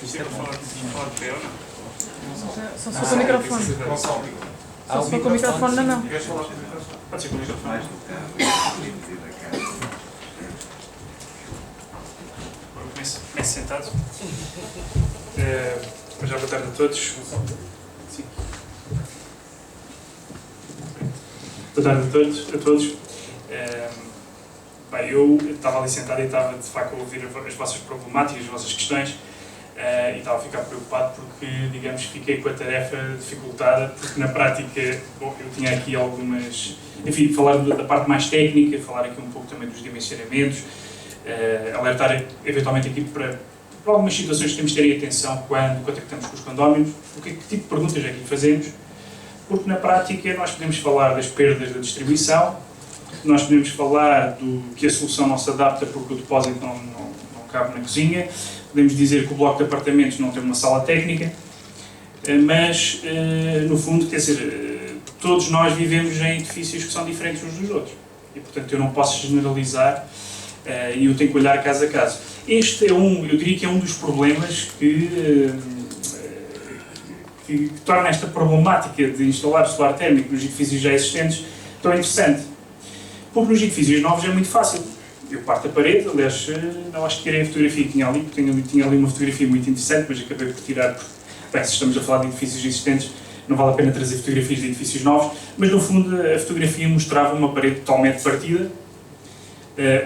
Isto é para falar de pé ou não? Só se for com o microfone. Só se for com o microfone na mão. Pode ser com o microfone. Começo sentado. Já boa tarde a todos. Sim. Boa tarde a todos. Bem, eu estava ali sentado e estava de facto a ouvir as vossas problemáticas, as vossas questões e estava a ficar preocupado porque, digamos, fiquei com a tarefa dificultada porque na prática, bom, eu tinha aqui algumas, enfim, falar da parte mais técnica, falar aqui um pouco também dos dimensionamentos, alertar eventualmente aqui para algumas situações que temos de ter em atenção quando contactamos com os condóminos, que tipo de perguntas é que fazemos, porque na prática nós podemos falar das perdas da distribuição, nós podemos falar do que a solução não se adapta porque o depósito não cabe na cozinha, podemos dizer que o bloco de apartamentos não tem uma sala técnica, mas no fundo, quer dizer, todos nós vivemos em edifícios que são diferentes uns dos outros e portanto eu não posso generalizar e eu tenho que olhar caso a caso. Este é eu diria que é um dos problemas que torna esta problemática de instalar solar térmico nos edifícios já existentes tão interessante. Porque nos edifícios novos é muito fácil. Eu parto a parede, aliás, não acho que tirei a fotografia que tinha ali, porque tinha ali uma fotografia muito interessante, mas acabei por tirar, porque, bem, se estamos a falar de edifícios existentes, não vale a pena trazer fotografias de edifícios novos, mas no fundo a fotografia mostrava uma parede totalmente partida,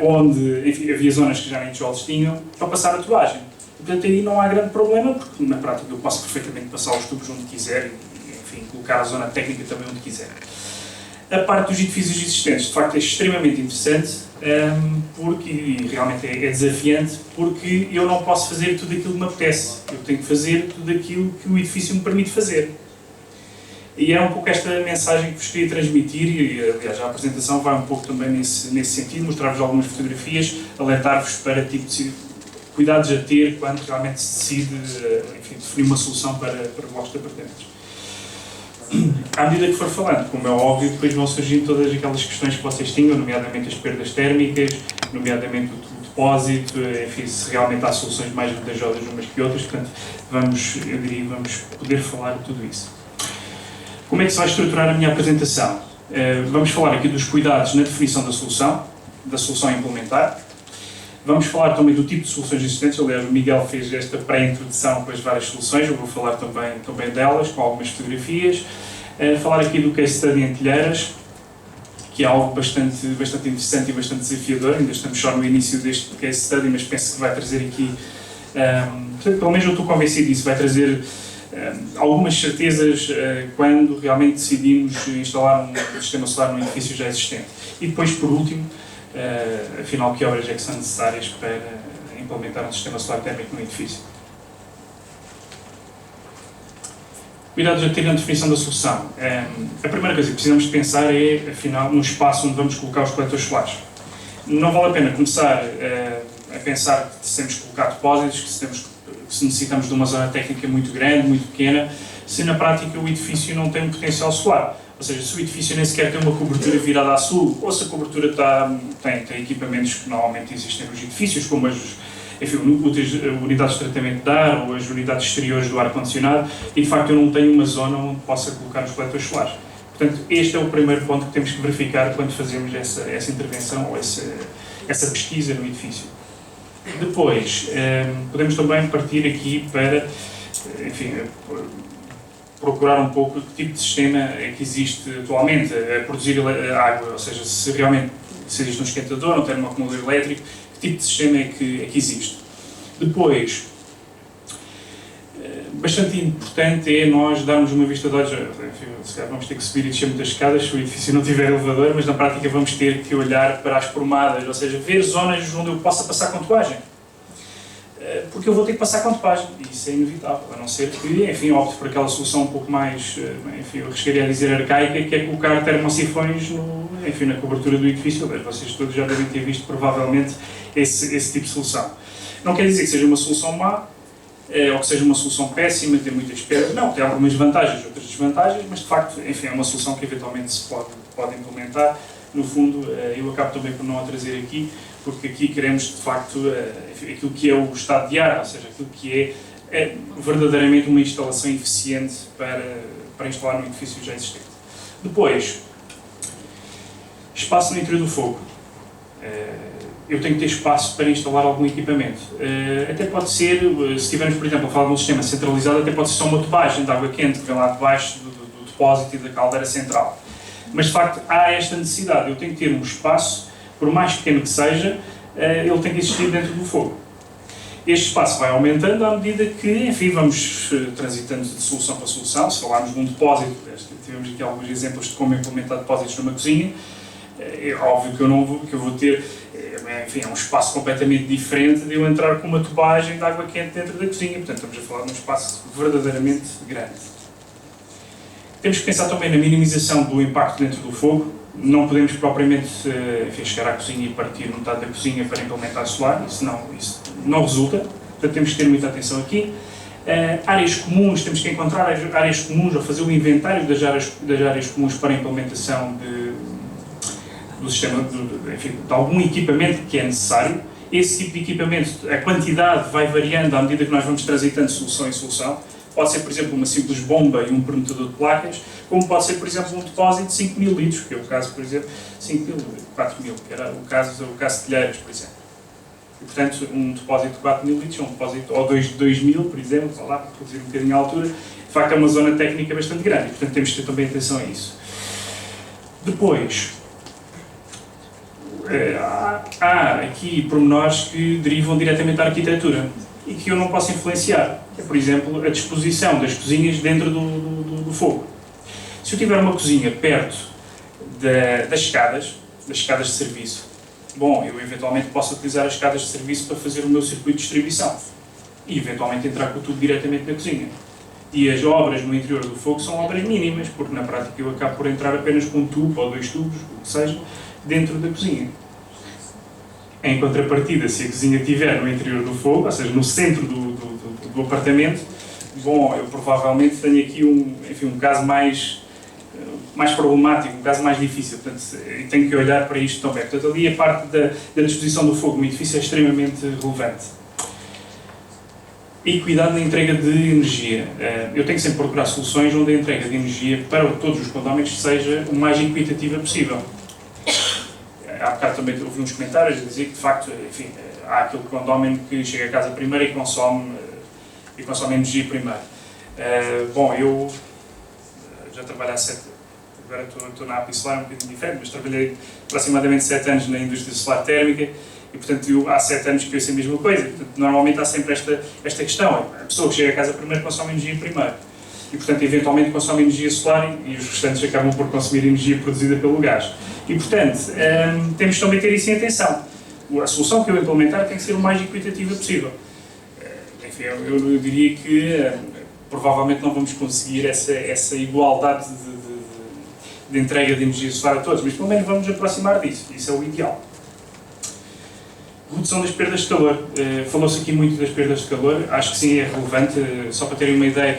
onde, enfim, havia zonas que já nem tijolos tinham, para passar a toalagem. Portanto, aí não há grande problema, porque na prática eu posso perfeitamente passar os tubos onde quiser e, enfim, colocar a zona técnica também onde quiser. A parte dos edifícios existentes, de facto, é extremamente interessante, e realmente é desafiante, porque eu não posso fazer tudo aquilo que me apetece. Eu tenho que fazer tudo aquilo que o edifício me permite fazer. E é um pouco esta mensagem que vos queria transmitir, e aliás a apresentação vai um pouco também nesse sentido, mostrar-vos algumas fotografias, alertar-vos para tipo de cuidados a ter quando realmente se decide, enfim, definir uma solução para blocos de apartamentos. À medida que for falando, como é óbvio, depois vão surgindo todas aquelas questões que vocês tinham, nomeadamente as perdas térmicas, nomeadamente o depósito, enfim, se realmente há soluções mais vantajosas umas que outras, portanto, vamos poder falar de tudo isso. Como é que se vai estruturar a minha apresentação? Vamos falar aqui dos cuidados na definição da solução a implementar. Vamos falar também do tipo de soluções existentes, aliás o Miguel fez esta pré-introdução com as várias soluções, eu vou falar também delas, com algumas fotografias. Falar aqui do case study em telheiras, que é algo bastante interessante e bastante desafiador, ainda estamos só no início deste case study, mas penso que vai trazer aqui, pelo menos eu estou convencido disso, vai trazer algumas certezas quando realmente decidimos instalar um sistema solar num edifício já existente. E depois, por último, afinal, que obras é que são necessárias para implementar um sistema solar térmico no edifício? Cuidados a ter na definição da solução. A primeira coisa que precisamos de pensar é, afinal, no espaço onde vamos colocar os coletores solares. Não vale a pena começar a pensar que temos que colocar depósitos, que se necessitamos de uma zona técnica muito grande, muito pequena, se na prática o edifício não tem um potencial solar. Ou seja, se o edifício nem sequer tem uma cobertura virada a sul, ou se a cobertura tem equipamentos que normalmente existem nos edifícios, como as unidades de tratamento de ar ou as unidades exteriores do ar-condicionado, e de facto eu não tenho uma zona onde possa colocar os coletores solares. Portanto, este é o primeiro ponto que temos que verificar quando fazemos essa intervenção ou essa pesquisa no edifício. Depois, podemos também partir aqui para, enfim, procurar um pouco que tipo de sistema é que existe atualmente a produzir água, ou seja, se realmente existe um esquentador, um termoacumulador elétrico, que tipo de sistema é que existe. Depois, bastante importante é nós darmos uma vista de olhos, enfim, se calhar vamos ter que subir e descer muitas escadas se o edifício não tiver elevador, mas na prática vamos ter que olhar para as formadas, ou seja, ver zonas onde eu possa passar com toagem. Porque eu vou ter que passar com topagem, e isso é inevitável, a não ser que, enfim, opte por aquela solução um pouco mais, enfim, eu arriscaria a dizer arcaica, que é colocar termosifões na cobertura do edifício. Vocês todos já devem ter visto, provavelmente, esse tipo de solução. Não quer dizer que seja uma solução má, ou que seja uma solução péssima, tem muitas perdas, não, tem algumas vantagens, outras desvantagens, mas de facto, enfim, é uma solução que eventualmente se pode implementar. No fundo, eu acabo também por não a trazer aqui, porque aqui queremos, de facto, aquilo que é o estado de ar, ou seja, aquilo que é é verdadeiramente uma instalação eficiente para instalar no edifício já existente. Depois, espaço no interior do fogo. Eu tenho que ter espaço para instalar algum equipamento. Até pode ser, se estivermos, por exemplo, a falar de um sistema centralizado, até pode ser só uma tubagem de água quente que vem lá debaixo do depósito e da caldeira central. Mas, de facto, há esta necessidade. Eu tenho que ter um espaço, por mais pequeno que seja, ele tem que existir dentro do fogo. Este espaço vai aumentando à medida que, enfim, vamos transitando de solução para solução. Se falarmos de um depósito, tivemos aqui alguns exemplos de como implementar depósitos numa cozinha, é óbvio que eu vou ter, enfim, é um espaço completamente diferente de eu entrar com uma tubagem de água quente dentro da cozinha. Portanto, estamos a falar de um espaço verdadeiramente grande. Temos que pensar também na minimização do impacto dentro do fogo. Não podemos propriamente enfim, chegar à cozinha e partir metade da cozinha para implementar solar, isso não resulta, portanto temos que ter muita atenção aqui. Áreas comuns, temos que encontrar áreas comuns ou fazer o inventário das áreas comuns para a implementação do sistema, enfim, de algum equipamento que é necessário. Esse tipo de equipamento, a quantidade vai variando à medida que nós vamos transitando de solução em solução. Pode ser, por exemplo, uma simples bomba e um permutador de placas, como pode ser, por exemplo, um depósito de 5.000 litros, que é o caso, por exemplo, 5.000, 4.000, que era o caso de telheiras, por exemplo. E, portanto, um depósito de 4.000 litros, um depósito, ou 2.000, por exemplo, lá, para reduzir um bocadinho a altura, de facto é uma zona técnica bastante grande, e, portanto, temos que ter também atenção a isso. Depois, há aqui pormenores que derivam diretamente da arquitetura e que eu não posso influenciar. É, por exemplo, a disposição das cozinhas dentro do fogo. Se eu tiver uma cozinha perto das escadas de serviço, bom, eu eventualmente posso utilizar as escadas de serviço para fazer o meu circuito de distribuição e eventualmente entrar com o tubo diretamente na cozinha. E as obras no interior do fogo são obras mínimas, porque na prática eu acabo por entrar apenas com um tubo ou 2 tubos, o que seja, dentro da cozinha. Em contrapartida, se a cozinha estiver no interior do fogo, ou seja, no centro do apartamento, bom, eu provavelmente tenho aqui um caso mais problemático, um caso mais difícil, portanto, tenho que olhar para isto também. Portanto, ali a parte da disposição do fogo no edifício é extremamente relevante. E cuidado na entrega de energia. Eu tenho que sempre procurar soluções onde a entrega de energia para todos os condóminos seja o mais equitativa possível. Há bocado também ouvi uns comentários a dizer que, de facto, enfim, há aquele condómino que chega a casa primeiro e consome energia primeiro. Bom, eu já trabalho há 7 anos, agora estou na API Solar um bocadinho diferente, mas trabalhei aproximadamente 7 anos na indústria solar térmica e, portanto, há 7 anos que eu sei a mesma coisa. Portanto, normalmente há sempre esta questão. A pessoa que chega a casa primeiro consome energia primeiro. E, portanto, eventualmente consome energia solar e os restantes acabam por consumir energia produzida pelo gás. E, portanto, temos também que ter isso em atenção. A solução que eu implementar tem que ser o mais equitativa possível. Enfim, eu diria que provavelmente não vamos conseguir essa igualdade de entrega de energia solar a todos, mas pelo menos vamos nos aproximar disso. Isso é o ideal. Redução das perdas de calor. Falou-se aqui muito das perdas de calor. Acho que sim, é relevante. Só para terem uma ideia,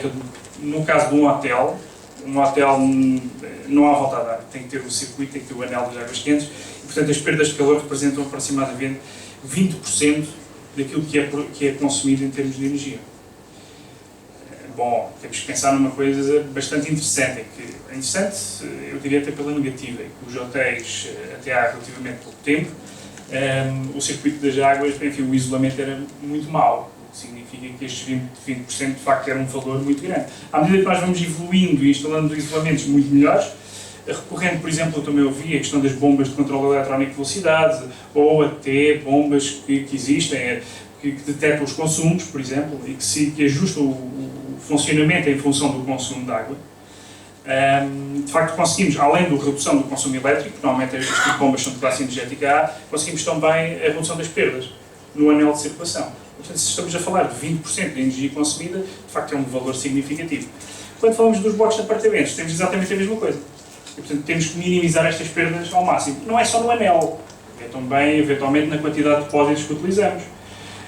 no caso de um hotel não há volta a dar. Tem que ter o circuito, tem que ter o anel das águas quentes e, portanto, as perdas de calor representam aproximadamente 20% daquilo que é consumido em termos de energia. Bom, temos que pensar numa coisa bastante interessante, eu diria até pela negativa, é que os hotéis, até há relativamente pouco tempo, o circuito das águas, enfim, o isolamento era muito mau. Significa que estes 20% de facto era um valor muito grande. À medida que nós vamos evoluindo e instalando isolamentos muito melhores, recorrendo, por exemplo, eu também ouvi a questão das bombas de controle eletrónico de velocidade, ou até bombas que existem, que detectam os consumos, por exemplo, e que ajustam o funcionamento em função do consumo de água. De facto, conseguimos, além da redução do consumo elétrico, normalmente estas tipo de bombas são de classe energética A, conseguimos também a redução das perdas no anel de circulação. Portanto, se estamos a falar de 20% da energia consumida, de facto é um valor significativo. Quando falamos dos blocos de apartamentos, temos exatamente a mesma coisa. E, portanto, temos que minimizar estas perdas ao máximo. Não é só no anel, é também, eventualmente, na quantidade de depósitos que utilizamos.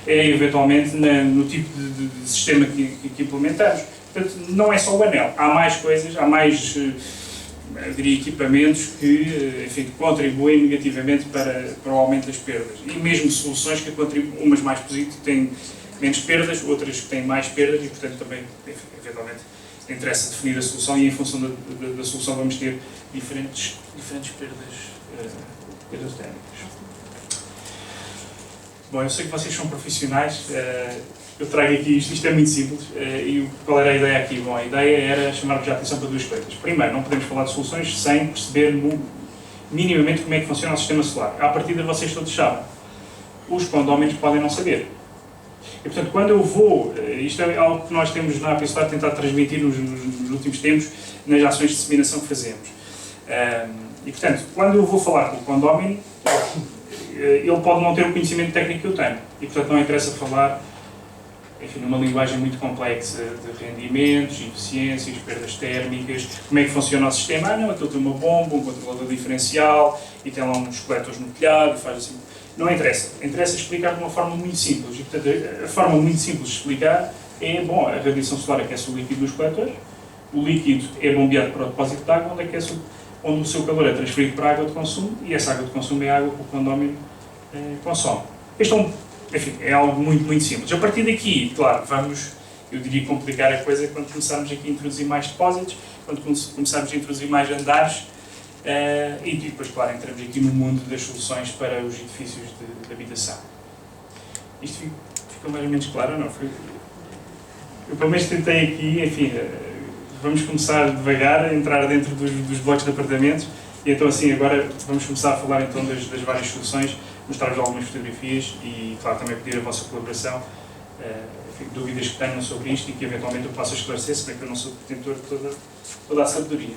É, eventualmente, no tipo de sistema que implementamos. Portanto, não é só o anel. Há mais coisas, há mais, eu diria, equipamentos que, enfim, contribuem negativamente para o aumento das perdas. E mesmo soluções que contribuem, umas mais positivas, têm menos perdas, outras que têm mais perdas e, portanto, também, eventualmente, interessa definir a solução e, em função da solução, vamos ter diferentes perdas térmicas. Bom, eu sei que vocês são profissionais, eu trago aqui isto é muito simples, e qual era a ideia aqui? Bom, a ideia era chamar-vos a atenção para duas coisas. Primeiro, não podemos falar de soluções sem perceber minimamente como é que funciona o sistema solar. À partida, vocês todos sabem. Os condóminos podem não saber. E, portanto, quando eu vou, isto é algo que nós temos na API Solar tentado transmitir nos últimos tempos, nas ações de disseminação que fazemos. E, portanto, quando eu vou falar com o condómino, ele pode não ter o conhecimento técnico que eu tenho. E, portanto, não interessa falar, enfim, numa linguagem muito complexa de rendimentos, eficiências, perdas térmicas, como é que funciona o sistema. Não, aquilo tem uma bomba, um controlador diferencial, e tem lá uns coletores no telhado, e faz assim. Não interessa. Interessa explicar de uma forma muito simples. E, portanto, a forma muito simples de explicar é, bom, a radiação solar aquece o líquido dos coletores, o líquido é bombeado para o depósito de água, onde o seu calor é transferido para a água de consumo, e essa água de consumo é a água que o condómino consome. Este é algo muito, muito simples. A partir daqui, claro, vamos, eu diria, complicar a coisa quando começarmos aqui a introduzir mais depósitos, quando começarmos a introduzir mais andares, e depois, claro, entramos aqui no mundo das soluções para os edifícios de habitação. Isto ficou mais ou menos claro ou não? Eu pelo menos tentei aqui, enfim, vamos começar devagar a entrar dentro dos blocos de apartamentos, e então assim, agora vamos começar a falar então das várias soluções, mostrar-vos algumas fotografias e, claro, também pedir a vossa colaboração, enfim, dúvidas que tenham sobre isto e que eventualmente eu possa esclarecer, se bem que eu não sou detentor de toda a sabedoria.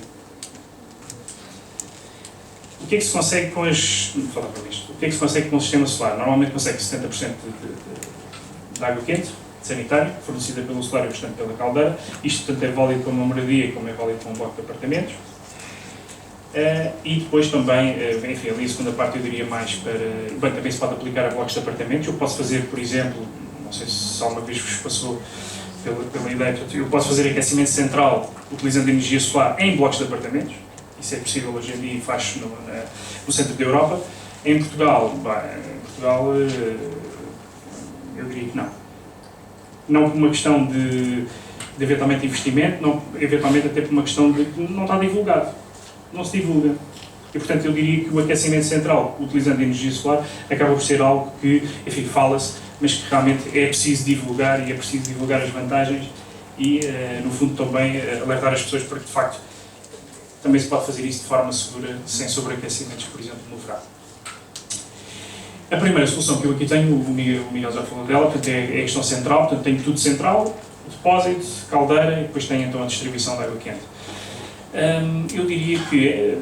O que é que se consegue com O que é que se consegue com o sistema solar? Normalmente consegue 70% de água quente, sanitária, fornecida pelo solar e o restante pela caldeira. Isto, tanto é válido para uma moradia como é válido para um bloco de apartamentos. E depois também, enfim, ali a segunda parte eu diria mais para... Bem, também se pode aplicar a blocos de apartamentos. Eu posso fazer, por exemplo, não sei se alguma vez vos passou pela ideia, eu posso fazer aquecimento central utilizando energia solar em blocos de apartamentos. Isso é possível hoje em dia e faz-se no centro da Europa. Em Portugal, eu diria que não. Não por uma questão de eventualmente investimento, não, eventualmente até por uma questão de que não está divulgado. Não se divulga. E, portanto, eu diria que o aquecimento central, utilizando energia solar, acaba por ser algo que, enfim, fala-se, mas que realmente é preciso divulgar e é preciso divulgar as vantagens e, no fundo, também alertar as pessoas para que, de facto, também se pode fazer isso de forma segura, sem sobreaquecimentos, por exemplo, no verão. A primeira solução que eu aqui tenho, o Miguel já falou dela, portanto, é a questão central, portanto, tenho tudo central, o depósito, caldeira e depois tenho então a distribuição de água quente. Eu diria que,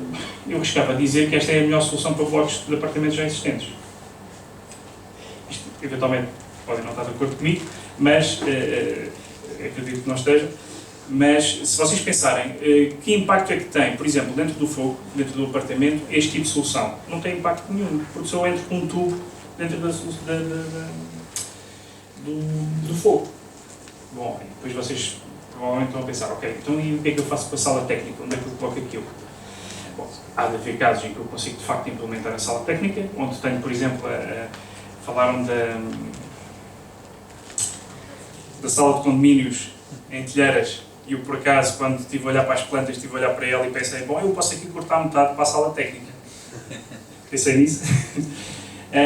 eu arriscava a dizer que esta é a melhor solução para blocos de apartamentos já existentes. Isto, eventualmente, podem não estar de acordo comigo, mas acredito que não esteja. Mas, se vocês pensarem, que impacto é que tem, por exemplo, dentro do fogo, dentro do apartamento, este tipo de solução? Não tem impacto nenhum, porque só entra com um tubo dentro do fogo. Bom, e depois vocês provavelmente estão a pensar, ok, então e o que é que eu faço com a sala técnica? Onde é que eu coloco aquilo? Bom, há de haver casos em que eu consigo, de facto, implementar a sala técnica, onde tenho, por exemplo, falaram da sala de condomínios em Telheiras. E eu, por acaso, quando estive a olhar para as plantas, estive a olhar para ela e pensei, bom, eu posso aqui cortar metade para a sala técnica. Pensei nisso.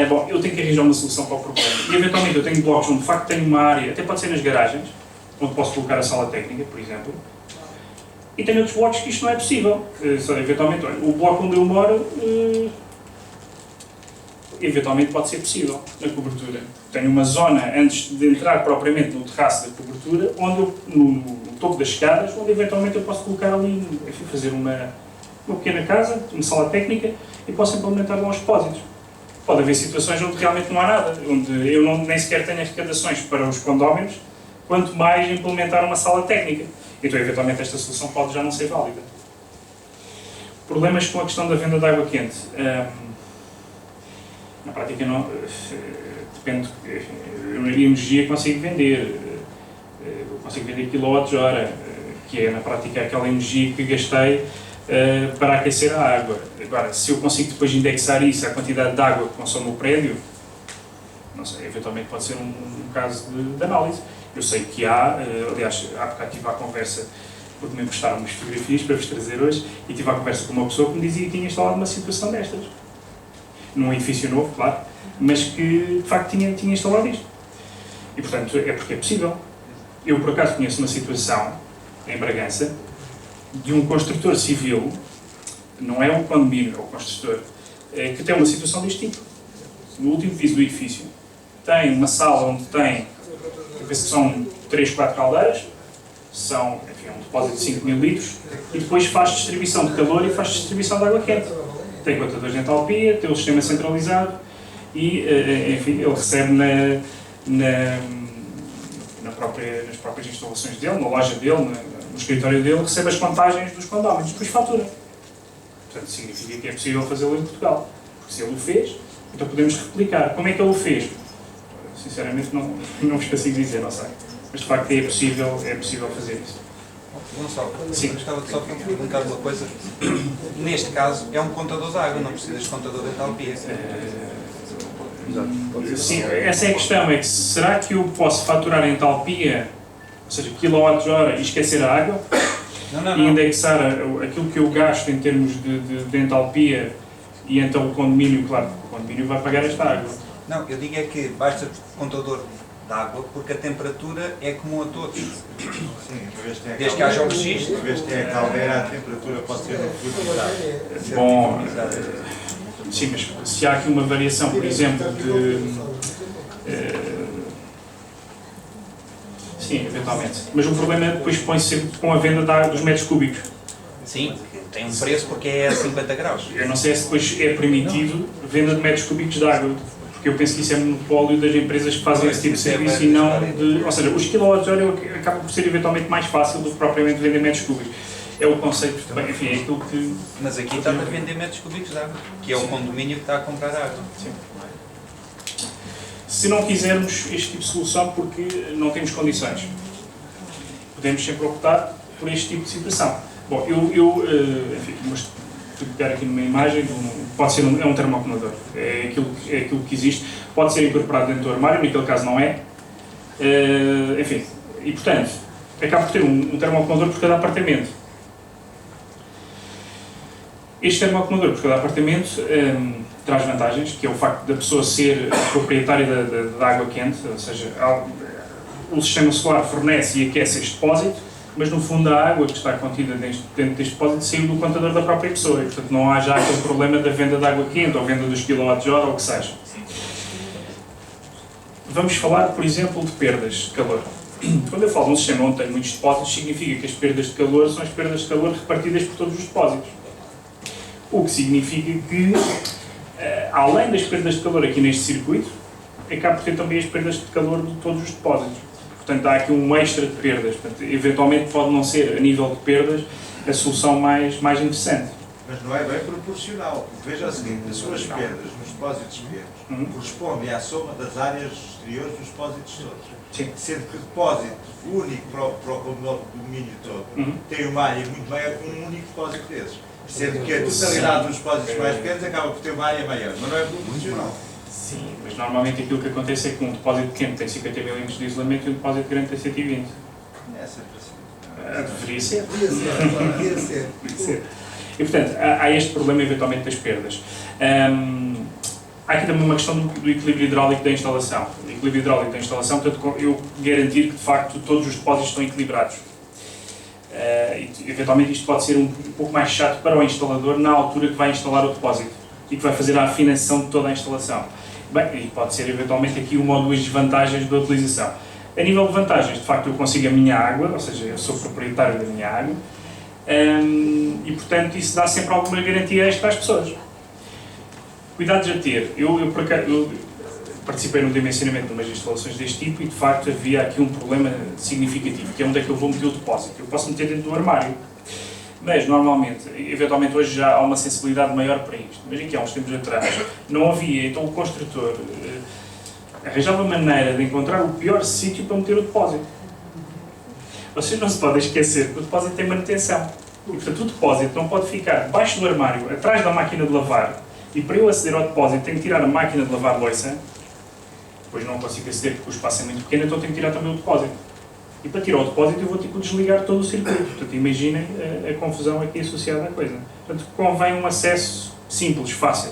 Bom, eu tenho que arranjar uma solução para o problema. E, eventualmente, eu tenho blocos onde, de facto, tenho uma área, até pode ser nas garagens, onde posso colocar a sala técnica, por exemplo. E tenho outros blocos que isto não é possível. Eventualmente, olha, o bloco onde eu moro, eventualmente pode ser possível, na cobertura. Tenho uma zona, antes de entrar propriamente no terraço da cobertura, onde eu, no topo das escadas, onde eventualmente eu posso colocar ali, enfim, fazer uma pequena casa, uma sala técnica, e posso implementar lá os depósitos. Pode haver situações onde realmente não há nada, onde eu nem sequer tenho arrecadações para os condóminos, quanto mais implementar uma sala técnica. Então, eventualmente, esta solução pode já não ser válida. Problemas com a questão da venda de água quente. Na prática, não, depende. Eu, na energia, consigo vender. Eu consigo vender quilowatts-hora, que é, na prática, aquela energia que gastei para aquecer a água. Agora, se eu consigo depois indexar isso à quantidade de água que consome o prédio, Não sei, eventualmente pode ser um caso de análise. Eu sei que há, aliás, há bocado tive a conversa, porque me emprestaram umas fotografias para vos trazer hoje, e tive a conversa com uma pessoa que me dizia que tinha instalado uma situação destas. Num edifício novo, claro, mas que de facto tinha instalado isto. E portanto, é porque é possível. Eu por acaso conheço uma situação, em Bragança, de um construtor civil, não é um condomínio, é um construtor, que tem uma situação deste tipo. No último piso do edifício, tem uma sala onde tem, eu penso que são 3, 4 caldeiras, são, enfim, um depósito de 5.000 litros, e depois faz distribuição de calor e faz distribuição de água quente. Tem contadores de entalpia, tem o sistema centralizado e, enfim, ele recebe nas próprias instalações dele, na loja dele, no escritório dele, recebe as contagens dos condóminos, depois fatura. Portanto, significa que é possível fazê-lo em Portugal. Porque se ele o fez, então podemos replicar. Como é que ele o fez? Sinceramente não vos consigo dizer, não sei. Mas de facto é possível fazer isso. Gonçalo, sim. Gostava de só perguntar uma coisa. Neste caso, é um contador de água, não precisa de contador de entalpia. Sim, essa é a questão. É que será que eu posso faturar em entalpia, ou seja, kWh, e esquecer a água? Não. E indexar aquilo que eu gasto em termos de entalpia e então o condomínio, claro, o condomínio vai pagar esta água. Não, eu digo é que basta contador de água porque a temperatura é comum a todos. Sim, desde que haja um registro. Uma vez que é a caldeira, a temperatura pode ser no fluxo. Bom, sim, mas se há aqui uma variação, por exemplo, sim, eventualmente. Mas o problema depois põe-se com a venda dos metros cúbicos. Sim, tem um preço porque é a 50 graus. Eu não sei se depois é permitido venda de metros cúbicos de água, porque eu penso que isso é monopólio das empresas que fazem esse tipo de serviço e não de... Ou seja, os kWh acabam por ser eventualmente mais fácil do que propriamente vender metros cúbicos. É o conceito, enfim, é aquilo que... Mas aqui está a vender metros cúbicos de água, que é o condomínio que está a comprar água. Sim. Se não quisermos este tipo de solução porque não temos condições, podemos sempre optar por este tipo de situação. Bom, enfim, mas pegar aqui numa imagem, pode ser é um termoacumulador, é aquilo que existe, pode ser incorporado dentro do armário, naquele caso não é, enfim, e portanto, acaba por ter um termoacumulador por cada apartamento. Este termoacumulador por cada apartamento traz vantagens, que é o facto da pessoa ser proprietária da água quente, ou seja, o sistema solar fornece e aquece este depósito, mas no fundo a água que está contida dentro deste depósito saiu do contador da própria pessoa e portanto não há já aquele problema da venda de água quente ou venda dos kWh ou o que seja. Vamos falar, por exemplo, de perdas de calor. Quando eu falo de um sistema onde tem muitos depósitos, significa que as perdas de calor são as perdas de calor repartidas por todos os depósitos. O que significa que, além das perdas de calor aqui neste circuito, acaba por ter também as perdas de calor de todos os depósitos. Portanto, há aqui um extra de perdas. Portanto, eventualmente pode não ser, a nível de perdas, a solução mais interessante. Mas não é bem proporcional. Veja o seguinte, as suas perdas nos depósitos pequenos correspondem à soma das áreas exteriores dos depósitos todos. Sim. Sendo que o depósito único para o domínio todo tem uma área muito maior que um único depósito desses. Sendo que a totalidade dos depósitos mais pequenos acaba por ter uma área maior, mas não é proporcional. Sim, mas normalmente aquilo que acontece é que um depósito pequeno tem 50 mm de isolamento e um depósito grande tem 120. É sempre assim. Deveria ser. Devia ser. Deveria ser. E portanto, há este problema eventualmente das perdas. Há aqui também uma questão do equilíbrio hidráulico da instalação. O equilíbrio hidráulico da instalação, portanto, eu garantir que de facto todos os depósitos estão equilibrados. E, eventualmente isto pode ser um pouco mais chato para o instalador na altura que vai instalar o depósito e que vai fazer a afinação de toda a instalação. Bem, e pode ser eventualmente aqui uma ou duas desvantagens da utilização. A nível de vantagens, de facto eu consigo a minha água, ou seja, eu sou proprietário da minha água, e portanto isso dá sempre alguma garantia extra às pessoas. Cuidados a ter. Eu participei no dimensionamento de umas instalações deste tipo e de facto havia aqui um problema significativo, que é onde é que eu vou meter o depósito. Eu posso meter dentro do armário, mas normalmente, eventualmente hoje já há uma sensibilidade maior para isto, mas aqui há uns tempos atrás não havia, então o construtor arranjava maneira de encontrar o pior sítio para meter o depósito. Vocês não se podem esquecer que o depósito tem manutenção. E, portanto, o depósito não pode ficar debaixo do armário, atrás da máquina de lavar, e para eu aceder ao depósito tenho que tirar a máquina de lavar louça, depois não consigo aceder porque o espaço é muito pequeno, então tenho que tirar também o depósito. E para tirar o depósito eu vou tipo desligar todo o circuito. Portanto, imaginem a confusão aqui associada à coisa. Portanto, convém um acesso simples, fácil.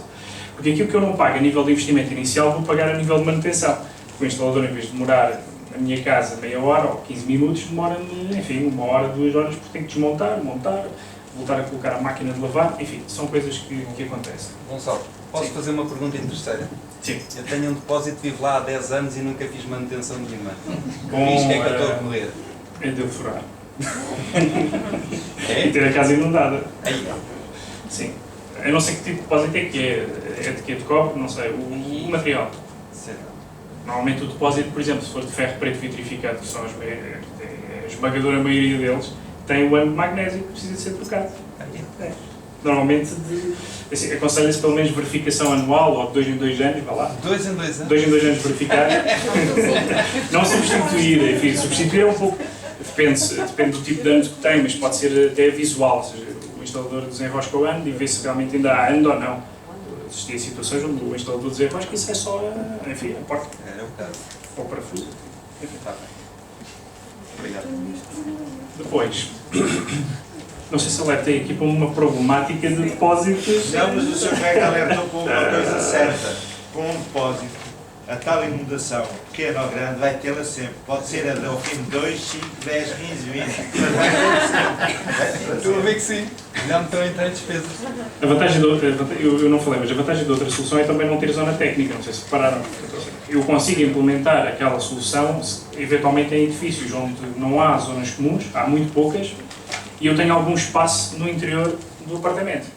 Porque aquilo que eu não pago a nível de investimento inicial, vou pagar a nível de manutenção. Porque o instalador, em vez de demorar na minha casa meia hora ou 15 minutos, demora-me, enfim, 1 hora, 2 horas, porque tenho que desmontar, montar, voltar a colocar a máquina de lavar, enfim, são coisas que acontecem. Gonçalo, posso fazer uma pergunta interesseira? Sim. Eu tenho um depósito, vivo lá há 10 anos e nunca fiz manutenção nenhuma. Bom, O risco é que eu estou a correr. É de eu furar. É? E ter a casa inundada. Aí. Sim. Eu não sei que tipo de depósito é que é. É de que é de cobre? Não sei. O material. Certo. Normalmente o depósito, por exemplo, se for de ferro preto vitrificado, que são a esmagadora maioria deles, tem o ano de magnésio que precisa de ser trocado. É. Normalmente, assim, aconselha-se pelo menos verificação anual, ou de 2 em 2 anos, vá lá. 2 em 2 anos? 2 em 2 anos verificar. Não substituir, enfim, substituir é um pouco, depende do tipo de anos que tem, mas pode ser até visual, ou seja, o instalador desenrosca o ano e vê se realmente ainda há ano ou não. Existem situações onde o instalador desenrosca e sai só, enfim, a porta. É o caso. Ou o parafuso. Está bem. Obrigado. Depois, não sei se alertei aqui para uma problemática de depósitos. Não, mas o seu colega alertou para uma coisa certa. Com um depósito, a tal inundação, pequena ou grande, vai tê-la sempre. Pode ser ao fim de 2, 5, 10, 15, 20. Mas vai tê-la sempre. Estou a ver que sim. Já me estão a entrar em despesas. A vantagem de outra, eu não falei, mas a vantagem de outra solução é também não ter zona técnica, não sei se repararam. Eu consigo implementar aquela solução, eventualmente em edifícios onde não há zonas comuns, há muito poucas, e eu tenho algum espaço no interior do apartamento.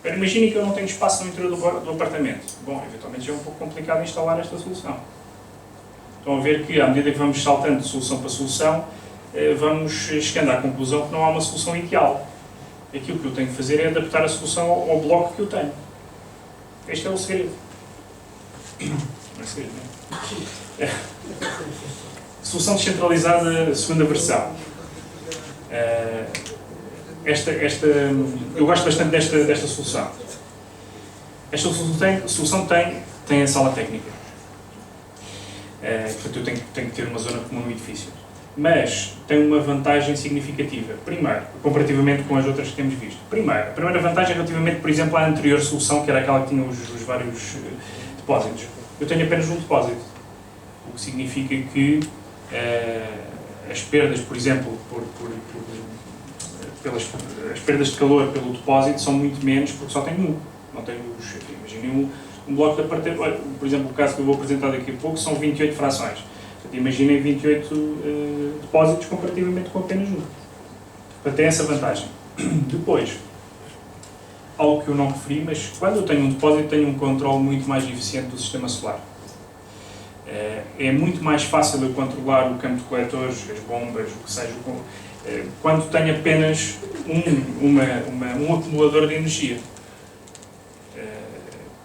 Imaginem que eu não tenho espaço no interior do apartamento. Bom, eventualmente já é um pouco complicado instalar esta solução. Estão a ver que, à medida que vamos saltando de solução para solução, vamos chegando à conclusão que não há uma solução ideal. Aquilo que eu tenho que fazer é adaptar a solução ao bloco que eu tenho. Este é o segredo. Não é segredo, não é? Solução descentralizada, segunda versão. Eu gosto bastante desta solução. Esta solução tem a sala técnica. Portanto, eu tenho que ter uma zona comum no edifício. Mas tem uma vantagem significativa. Primeiro, comparativamente com as outras que temos visto. Primeiro, a primeira vantagem relativamente, por exemplo, à anterior solução, que era aquela que tinha os vários depósitos. Eu tenho apenas um depósito. O que significa que as perdas, por exemplo, as perdas de calor pelo depósito são muito menos porque só tenho um. Não tenho imaginem um bloco de apartamento. Por exemplo, o caso que eu vou apresentar daqui a pouco são 28 frações. Imaginem 28 depósitos comparativamente com apenas um. Portanto, tem essa vantagem. Depois, algo que eu não referi, mas quando eu tenho um depósito, tenho um controle muito mais eficiente do sistema solar. É muito mais fácil eu controlar o campo de coletores, as bombas, o que seja, quando tenho apenas um acumulador de energia.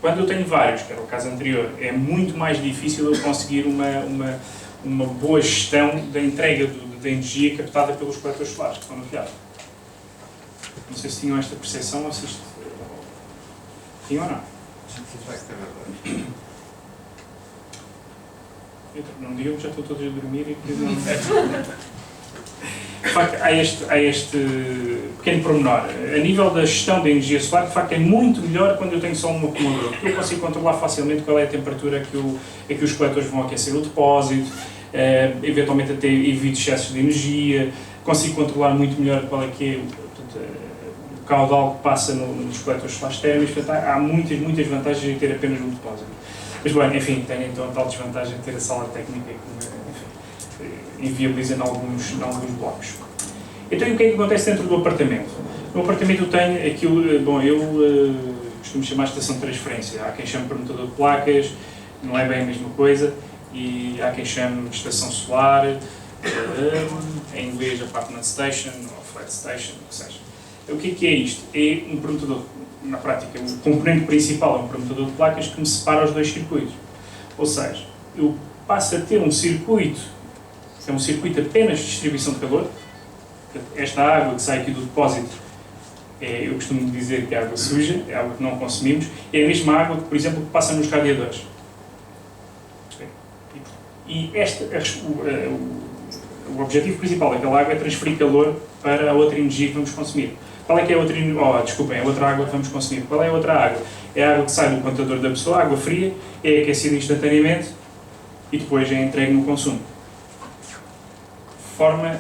Quando eu tenho vários, que era o caso anterior, é muito mais difícil eu conseguir uma boa gestão da entrega da energia captada pelos coletores solares que estão no telhado. Não sei se tinham esta percepção ou se isto... Tinham ou não? Não digam que já estão todos a dormir e que não... De facto, há este pequeno pormenor. A nível da gestão da energia solar, de facto, é muito melhor quando eu tenho só um acumulador, porque eu consigo controlar facilmente qual é a temperatura a que os coletores vão aquecer o depósito, eventualmente até evito excessos de energia, consigo controlar muito melhor qual é que é o caudal que passa nos coletores solares térmicos. Portanto, há muitas vantagens em ter apenas um depósito. Mas, bem, enfim, tem então a tal desvantagem de ter a sala técnica que inviabiliza em alguns blocos. Então, e o que é que acontece dentro do apartamento? No apartamento eu tenho aquilo, bom, eu costumo chamar de estação de transferência. Há quem chame permutador de placas, não é bem a mesma coisa, e há quem chame de estação solar, em inglês apartment station ou flat station, o que seja. O que é isto? É um permutador, na prática, o componente principal é um permutador de placas que me separa os dois circuitos. Ou seja, eu passo a ter um circuito, que é um circuito apenas de distribuição de calor. Esta água que sai aqui do depósito, eu costumo dizer que é água suja, é água que não consumimos, é a mesma água que, por exemplo, passa nos radiadores. E o objetivo principal daquela água é transferir calor para a outra energia que vamos consumir. Qual é que é a outra, a outra água que vamos consumir? Qual é a outra água? É a água que sai do contador da pessoa, água fria, é aquecida instantaneamente e depois é entregue no consumo.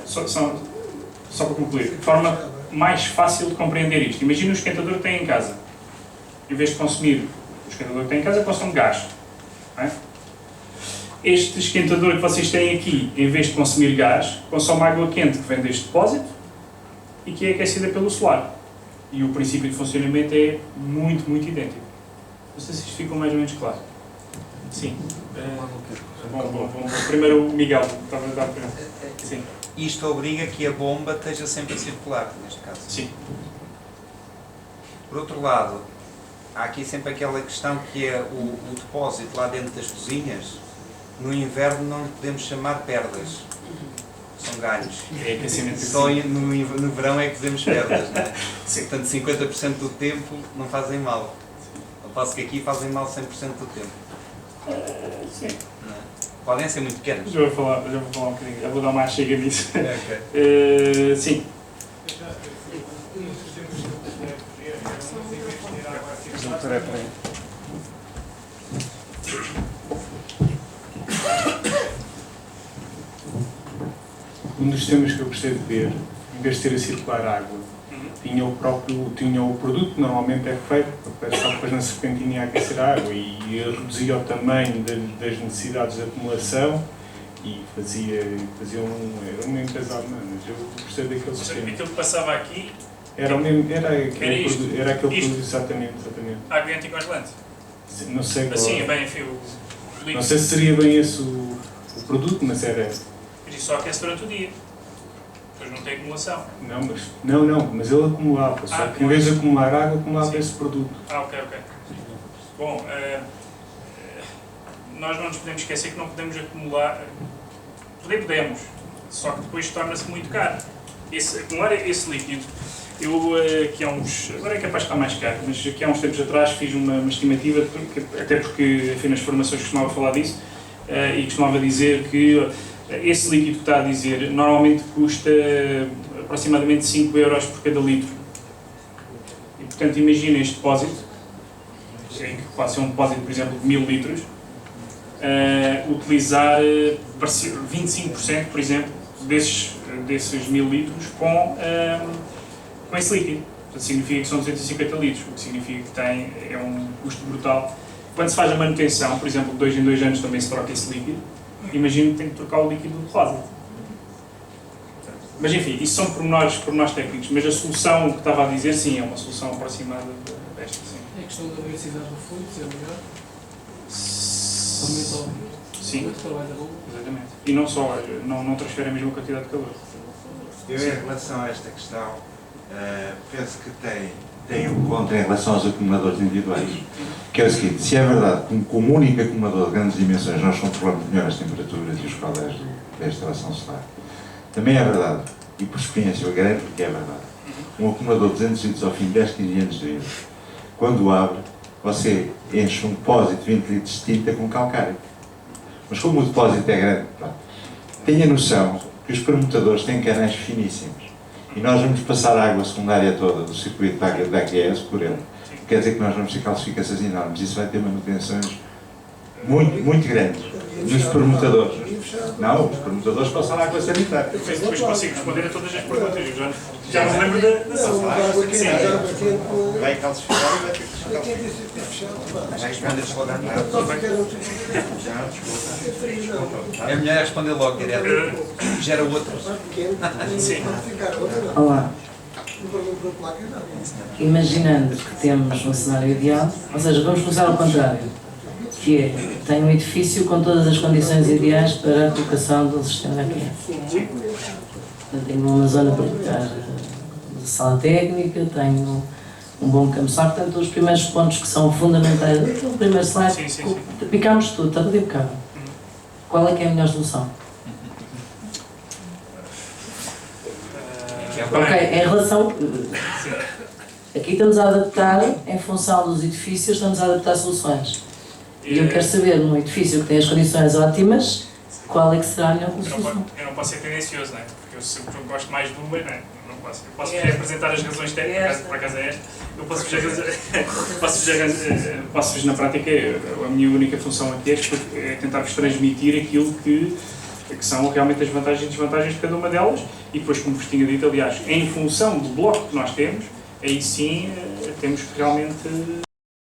Só para concluir, forma mais fácil de compreender isto. Imagina o esquentador que tem em casa. Em vez de consumir o esquentador que tem em casa, consome gás. Não é? Este esquentador que vocês têm aqui, em vez de consumir gás, consome água quente que vem deste depósito e que é aquecida pelo solar. E o princípio de funcionamento é muito, muito idêntico. Não sei se isto ficou mais ou menos claro. Sim. Bom. Primeiro o Miguel. Sim. Isto obriga que a bomba esteja sempre a circular, neste caso. Sim. Por outro lado, há aqui sempre aquela questão que é o depósito lá dentro das cozinhas. No inverno não podemos chamar perdas. São ganhos. É aquecimento. Só no verão é que podemos perdas, não é? Portanto, 50% do tempo não fazem mal. Ao passo que aqui fazem mal 100% do tempo. Sim. Não é? Podem ser muito pequenas. Já vou falar um bocadinho. Eu vou dar uma chega nisso. Okay. Sim. Peraí. Um dos temas que eu gostei de ver, em vez de ter a circular água, tinha o produto que normalmente é feito, só depois na serpentina a aquecer a água e reduzia o tamanho das necessidades de acumulação e era uma empresa alemã, mas eu gostei daquele sistema. Aquilo que passava aqui Era aquele produto, Isto? exatamente. água anticongelante. Não sei qual. Assim, é bem, enfim, o Não sei se seria bem esse o produto, mas era. Mas isso só aquece durante o dia. Depois não tem acumulação. Mas ele acumulava, só que em vez de acumular água, acumulava esse produto. Ok. Bom, nós não nos podemos esquecer que não podemos acumular. Podemos, só que depois torna-se muito caro. Acumular esse líquido. Eu, aqui há uns. Agora é capaz de estar mais caro, mas aqui há uns tempos atrás fiz uma estimativa, até porque, enfim, nas formações costumava falar disso, e costumava dizer que esse líquido que está a dizer normalmente custa aproximadamente 5 euros por cada litro. E, portanto, imagina este depósito, que pode ser um depósito, por exemplo, de 1000 litros, utilizar 25%, por exemplo, desses 1000 litros com esse líquido. Portanto, significa que são 250 litros, o que significa que é um custo brutal. Quando se faz a manutenção, por exemplo, de 2 em 2 anos também se troca esse líquido, imagino que tem que trocar o líquido do depósito. Mas enfim, isso são pormenores técnicos, mas a solução que estava a dizer, sim, é uma solução aproximada desta, sim. É a questão da velocidade do fluido, se é melhor. Sim, O trabalho da bomba. exatamente. E não só, não transfere a mesma quantidade de calor. Eu, em relação a esta questão, penso que tem um ponto em relação aos acumuladores individuais, que é o seguinte: se é verdade que com um único acumulador de grandes dimensões nós controlamos melhor as temperaturas e os caudais da instalação solar, também é verdade, e por experiência eu garanto que é verdade, um acumulador de 200 litros ao fim de 10, 15 anos de vida, quando abre, você enche um depósito de 20 litros de tinta com calcário. Mas como o depósito é grande, tenha noção que os permutadores têm canais finíssimos. E nós vamos passar a água secundária toda do circuito da AQS por ele. Quer dizer que nós vamos ter calcificações enormes. Isso vai ter manutenções muito grandes nos permutadores. Não, os permutadores passam a água sanitária. Depois consigo responder a todas as perguntas. Eu já me lembro da Vai calcificar e vai ter que Já respondes logo à É melhor responder logo direto. Gera outras. Sim. Olá. Imaginando que temos um cenário ideal, ou seja, vamos começar ao contrário, que é, tem um edifício com todas as condições ideais para a aplicação do sistema aqui. Tenho uma zona para colocar sala técnica, tenho um bom campo de sorte, portanto, os primeiros pontos que são fundamentais, o primeiro slide, picámos tudo, está tudo impecável. Qual é que é a melhor solução? Ok, em relação... Aqui estamos a adaptar, em função dos edifícios, estamos a adaptar soluções. E eu quero saber, num edifício que tem as condições ótimas, qual é que será a melhor Eu solução. não posso ser tendencioso, não é? Porque eu, se eu gosto mais de uma, não é? Não posso. Eu posso vos apresentar as razões técnicas, por acaso é esta. Eu posso-vos na prática, a minha única função aqui é tentar-vos transmitir aquilo que são realmente as vantagens e desvantagens de cada uma delas, e depois, como vos tinha dito, aliás, em função do bloco que nós temos, aí sim temos que realmente